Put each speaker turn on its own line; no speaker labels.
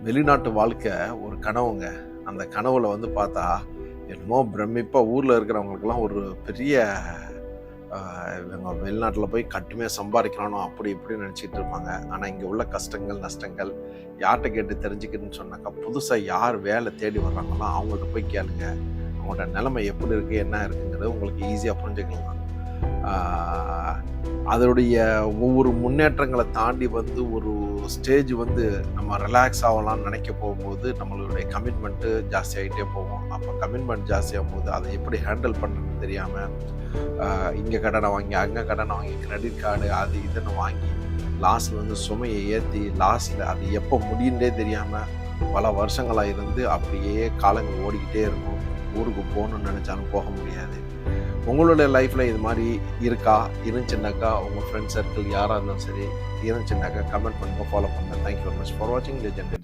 வெளிநாட்டு வாழ்க்கை ஒரு கனவுங்க. அந்த கனவுல வந்து பார்த்தா, என்னமோ பிரமிப்பா ஊர்ல இருக்கிறவங்களுக்கெல்லாம் ஒரு பெரிய இவங்க வெளிநாட்டுல போய் கட்டுமையா சம்பாரிக்கிறானோ அப்படி இப்படின்னு நினைச்சிட்டு இருப்பாங்க. ஆனா இங்க உள்ள கஷ்டங்கள், நஷ்டங்கள் யார்ட்ட கேட்டு தெரிஞ்சுக்கணும்னு சொன்னாக்கா, புதுசா யார் வேலை தேடி வர்றாங்களோ அவங்கள்ட்ட போய் கேளுங்க. அவங்களோட நிலைமை எப்படி இருக்கு, என்ன இருக்குங்கிறது உங்களுக்கு ஈஸியா புரிஞ்சுக்கலாம். ஆஹ் அதோடைய ஒவ்வொரு முன்னேற்றங்களை தாண்டி வந்து ஒரு ஸ்டேஜ் வந்து நம்ம ரிலாக்ஸ் ஆகலாம்னு நினைக்க போகும்போது நம்மளுடைய கமிட்மெண்ட்டு ஜாஸ்தி ஆகிட்டே போகும். அப்போ கமிட்மெண்ட் ஜாஸ்தியாகும் போது அதை எப்படி ஹேண்டில் பண்ணுறதுன்னு தெரியாமல் இங்கே கடனை வாங்கி அங்கே கடனை வாங்கி கிரெடிட் கார்டு அது இதுன்னு வாங்கி லாஸ்ட்டில் வந்து சுமையை ஏற்றி லாஸ்ட்டில் அது எப்போ முடியுன்றே தெரியாமல் பல வருஷங்களாக இருந்து அப்படியே காலங்கள் ஓடிக்கிட்டே இருக்கும். ஊருக்கு போகணுன்னு நினச்சாலும் போக முடியாது. உங்களுடைய லைஃப்பில் இது மாதிரி இருக்கா? இருந்துச்சுன்னாக்கா உங்கள் ஃப்ரெண்ட் சர்க்கிள் யாராக இருந்தாலும் சரி இருந்துச்சுன்னாக்கா கமெண்ட் பண்ணுங்கள், ஃபாலோ பண்ணுங்கள். தேங்க்யூ வெரி மச் ஃபார் வாட்சிங் லெஜெண்ட்.